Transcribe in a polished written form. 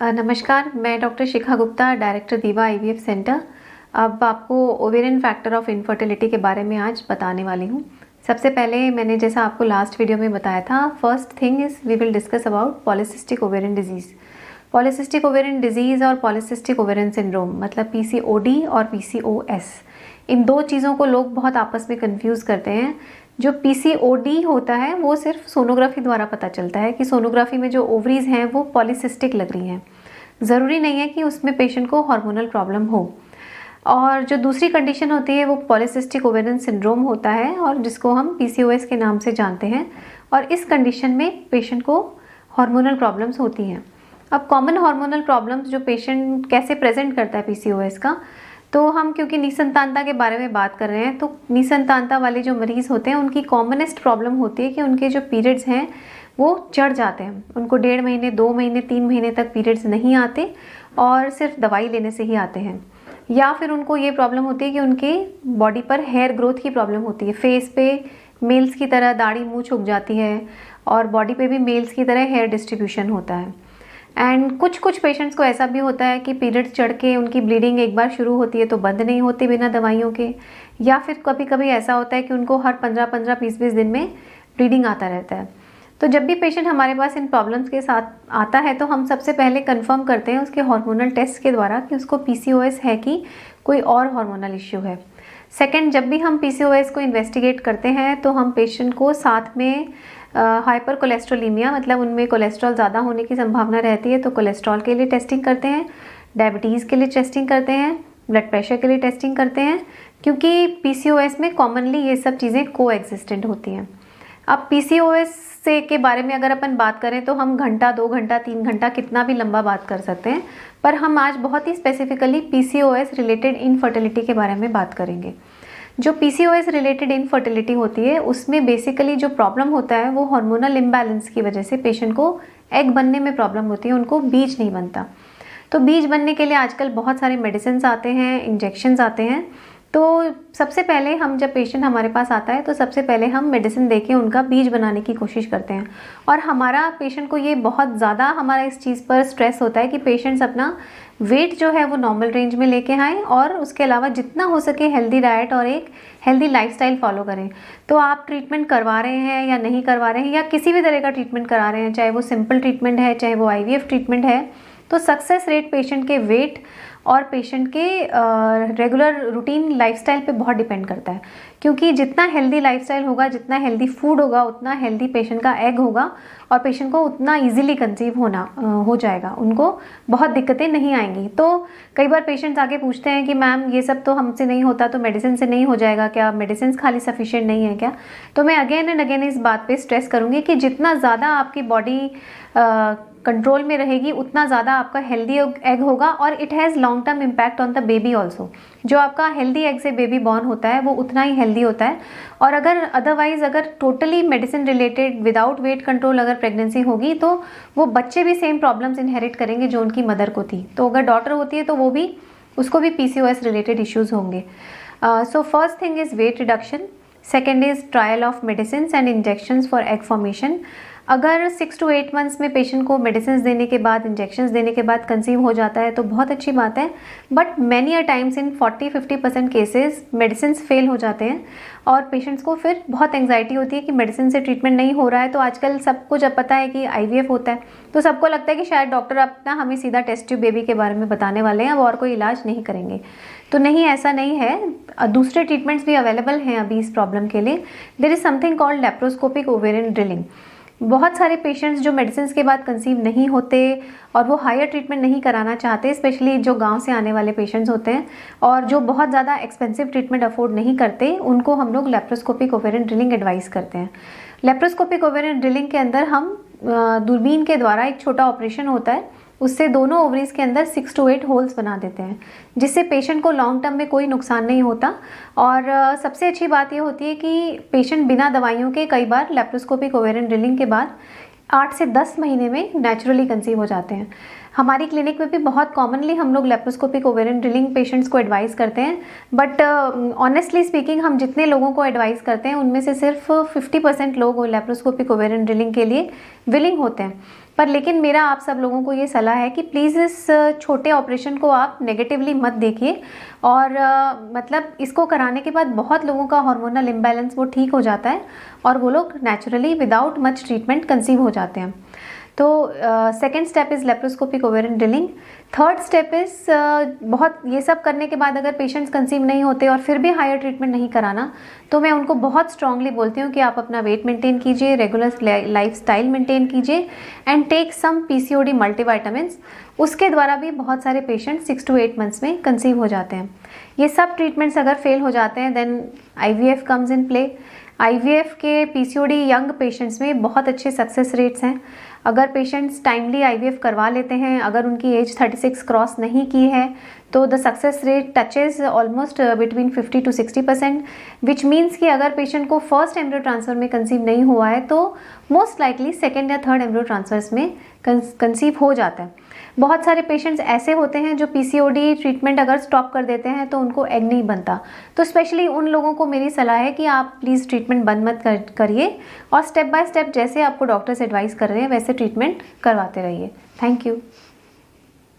नमस्कार, मैं डॉक्टर शिखा गुप्ता, डायरेक्टर दीवा आईवीएफ सेंटर। अब आपको ओवेरियन फैक्टर ऑफ इनफर्टिलिटी के बारे में आज बताने वाली हूँ। सबसे पहले मैंने जैसा आपको लास्ट वीडियो में बताया था, first thing is we will discuss about polycystic ovarian disease. Polycystic ovarian disease और पॉलीसिस्टिक ओवेरियन सिंड्रोम मतलब पीसीओडी और पीसीओएस, इन दो चीज़ों को लोग बहुत आपस में कंफ्यूज करते हैं। जो पीसीओडी होता है वो सिर्फ सोनोग्राफी द्वारा पता चलता है कि सोनोग्राफी में जो ओवरीज हैं वो पॉलीसिस्टिक लग रही हैं। ज़रूरी नहीं है कि उसमें पेशेंट को हार्मोनल प्रॉब्लम हो। और जो दूसरी कंडीशन होती है वो पॉलीसिस्टिक ओवेरियन सिंड्रोम होता है और जिसको हम पीसीओएस के नाम से जानते हैं। और इस कंडीशन में पेशेंट को हार्मोनल प्रॉब्लम्स होती हैं। अब कॉमन हार्मोनल प्रॉब्लम्स जो पेशेंट कैसे प्रेजेंट करता है पीसीओएस का, तो हम क्योंकि निसंतानता के बारे में बात कर रहे हैं, तो निसंतानता वाले जो मरीज़ होते हैं उनकी कॉमनेस्ट प्रॉब्लम होती है कि उनके जो पीरियड्स हैं वो चढ़ जाते हैं। उनको 1.5 महीने, 2 महीने, 3 महीने तक पीरियड्स नहीं आते और सिर्फ दवाई लेने से ही आते हैं। या फिर उनको ये प्रॉब्लम होती है कि उनके बॉडी पर हेयर ग्रोथ की प्रॉब्लम होती है। फेस पे मेल्स की तरह दाढ़ी मूंछ उग जाती है और बॉडी पे भी मेल्स की तरह हेयर डिस्ट्रीब्यूशन होता है। एंड कुछ पेशेंट्स को ऐसा भी होता है कि पीरियड्स चढ़ के उनकी ब्लीडिंग एक बार शुरू होती है तो बंद नहीं होती बिना दवाइयों के। या फिर कभी कभी ऐसा होता है कि उनको हर 15-15, 20-20 दिन में ब्लीडिंग आता रहता है। तो जब भी पेशेंट हमारे पास इन प्रॉब्लम्स के साथ आता है तो हम सबसे पहले कंफर्म करते हैं उसके हार्मोनल टेस्ट के द्वारा कि उसको पीसीओएस है कि कोई और हार्मोनल इश्यू है। सेकंड, जब भी हम पीसीओएस को इन्वेस्टिगेट करते हैं तो हम पेशेंट को साथ में हाइपर कोलेस्ट्रोलीमिया मतलब उनमें कोलेस्ट्रॉल ज़्यादा होने की संभावना रहती है तो कोलेस्ट्रॉल के लिए टेस्टिंग करते हैं, डायबिटीज़ के लिए टेस्टिंग करते हैं, ब्लड प्रेशर के लिए टेस्टिंग करते हैं, क्योंकि पीसीओएस में कॉमनली ये सब चीज़ें को एग्जिस्टेंट होती हैं। अब पीसीओएस से के बारे में अगर अपन बात करें तो हम घंटा, 2 घंटा, 3 घंटा कितना भी लंबा बात कर सकते हैं, पर हम आज बहुत ही स्पेसिफिकली पीसीओएस रिलेटेड इनफर्टिलिटी के बारे में बात करेंगे। जो पीसीओएस रिलेटेड इनफर्टिलिटी होती है उसमें बेसिकली जो प्रॉब्लम होता है वो हार्मोनल इम्बैलेंस की वजह से पेशेंट को एग बनने में प्रॉब्लम होती है, उनको बीज नहीं बनता। तो बीज बनने के लिए आजकल बहुत सारे मेडिसिन आते हैं, इंजेक्शन्स आते हैं। तो सबसे पहले हम जब पेशेंट हमारे पास आता है तो सबसे पहले हम मेडिसिन देके उनका बीज बनाने की कोशिश करते हैं। और हमारा पेशेंट को ये बहुत ज़्यादा हमारा इस चीज़ पर स्ट्रेस होता है कि पेशेंट्स अपना वेट जो है वो नॉर्मल रेंज में लेके आएँ और उसके अलावा जितना हो सके हेल्दी डाइट और एक हेल्दी लाइफस्टाइल फॉलो करें। तो आप ट्रीटमेंट करवा रहे हैं या नहीं करवा रहे हैं या किसी भी तरह का ट्रीटमेंट करा रहे हैं, चाहे वो सिंपल ट्रीटमेंट है, चाहे वो आईवीएफ ट्रीटमेंट है, तो सक्सेस रेट पेशेंट के वेट और पेशेंट के रेगुलर रूटीन लाइफस्टाइल पे बहुत डिपेंड करता है। क्योंकि जितना हेल्दी लाइफस्टाइल होगा, जितना हेल्दी फूड होगा, उतना हेल्दी पेशेंट का एग होगा और पेशेंट को उतना इजीली कंसीव हो जाएगा, उनको बहुत दिक्कतें नहीं आएंगी। तो कई बार पेशेंट्स आके पूछते हैं कि मैम ये सब तो हमसे नहीं होता, तो मेडिसिन से नहीं हो जाएगा क्या? मेडिसिन खाली सफिशिएंट नहीं है क्या? तो मैं अगेन एंड अगेन इस बात पे स्ट्रेस करूँगी कि जितना ज़्यादा आपकी बॉडी कंट्रोल में रहेगी उतना ज़्यादा आपका हेल्दी एग होगा और it has long term impact on the baby also. जो आपका हेल्दी एग से बेबी बॉर्न होता है वो उतना ही हेल्दी होता है। और अगर अदरवाइज अगर totally medicine related without weight control अगर प्रेगनेंसी होगी तो वो बच्चे भी सेम प्रॉब्लम्स इनहेरिट करेंगे जो उनकी मदर को थी। तो अगर डॉटर होती है तो वो भी, उसको भी पीसीओएस रिलेटेड इश्यूज़ होंगे। So first thing is weight reduction, second is trial of medicine and injections for egg formation. अगर 6 to 8 मंथ्स में पेशेंट को मेडिसिन देने के बाद, इंजेक्शंस देने के बाद कंसीव हो जाता है तो बहुत अच्छी बात है। But many a times in 40-50% cases medicine fail हो जाते हैं और पेशेंट्स को फिर बहुत एंग्जाइटी होती है कि मेडिसिन से ट्रीटमेंट नहीं हो रहा है। तो आजकल सबको जब पता है कि आईवीएफ होता है तो सबको लगता है कि शायद डॉक्टर अपना हमें सीधा टेस्ट ट्यूब बेबी के बारे में बताने वाले हैं, अब और कोई इलाज नहीं करेंगे। तो नहीं, ऐसा नहीं है। दूसरे ट्रीटमेंट्स भी अवेलेबल हैं अभी इस प्रॉब्लम के लिए। There is something called laparoscopic ovarian drilling. बहुत सारे पेशेंट्स जो मेडिसिन के बाद कंसीव नहीं होते और वो हायर ट्रीटमेंट नहीं कराना चाहते, स्पेशली जो गांव से आने वाले पेशेंट्स होते हैं और जो बहुत ज़्यादा एक्सपेंसिव ट्रीटमेंट अफोर्ड नहीं करते, उनको हम लोग लैप्रोस्कोपिक ओवेरियन ड्रिलिंग एडवाइस करते हैं। लैप्रोस्कोपिक ओवेरियन ड्रिलिंग के अंदर हम दूरबीन के द्वारा एक छोटा ऑपरेशन होता है, उससे दोनों ओवरीज के अंदर 6 to 8 होल्स बना देते हैं, जिससे पेशेंट को लॉन्ग टर्म में कोई नुकसान नहीं होता। और सबसे अच्छी बात ये होती है कि पेशेंट बिना दवाइयों के कई बार लैप्रोस्कोपिक ओवेरियन ड्रिलिंग के बाद 8 से 10 महीने में नेचुरली कंसीव हो जाते हैं। हमारी क्लिनिक में भी बहुत कॉमनली हम लोग लैप्रोस्कोपिक ओवेरियन ड्रिलिंग पेशेंट्स को एडवाइस करते हैं। बट ऑनेस्टली स्पीकिंग हम जितने लोगों को एडवाइस करते हैं उनमें से सिर्फ 50% लोग लैप्रोस्कोपिक ओवेरियन ड्रिलिंग के लिए विलिंग होते हैं। पर लेकिन मेरा आप सब लोगों को ये सलाह है कि प्लीज़ इस छोटे ऑपरेशन को आप नेगेटिवली मत देखिए। और मतलब इसको कराने के बाद बहुत लोगों का हार्मोनल इम्बैलेंस वो ठीक हो जाता है और वो लोग naturally without much treatment conceive हो जाते हैं। तो second step is laparoscopic ovarian drilling. Third step is बहुत ये सब करने के बाद अगर पेशेंट्स कंसीव नहीं होते और फिर भी हायर ट्रीटमेंट नहीं कराना, तो मैं उनको बहुत स्ट्रांगली बोलती हूँ कि आप अपना वेट मेंटेन कीजिए, रेगुलर लाइफस्टाइल मेंटेन कीजिए and take some PCOD multivitamins. उसके द्वारा भी बहुत सारे पेशेंट्स 6 to 8 मंथ्स में कंसीव हो जाते हैं। ये सब ट्रीटमेंट्स अगर फेल हो जाते हैं then IVF comes in play. IVF के पीसीओडी यंग पेशेंट्स में बहुत अच्छे सक्सेस रेट्स हैं। अगर पेशेंट्स टाइमली IVF करवा लेते हैं, अगर उनकी एज 36 क्रॉस नहीं की है, तो the success rate touches almost between 50 to 60%, which means कि अगर पेशेंट को फर्स्ट एम्ब्रियो ट्रांसफ़र में कंसीव नहीं हुआ है तो मोस्ट लाइकली सेकेंड या थर्ड एम्ब्रियो ट्रांसफर्स में कंसीव हो जाता है। बहुत सारे पेशेंट्स ऐसे होते हैं जो पीसीओडी ट्रीटमेंट अगर स्टॉप कर देते हैं तो उनको एग नहीं बनता। तो स्पेशली उन लोगों को मेरी सलाह है कि आप प्लीज़ ट्रीटमेंट बंद मत करिए और स्टेप बाय स्टेप जैसे आपको डॉक्टर्स एडवाइस कर रहे हैं वैसे ट्रीटमेंट करवाते रहिए। Thank you.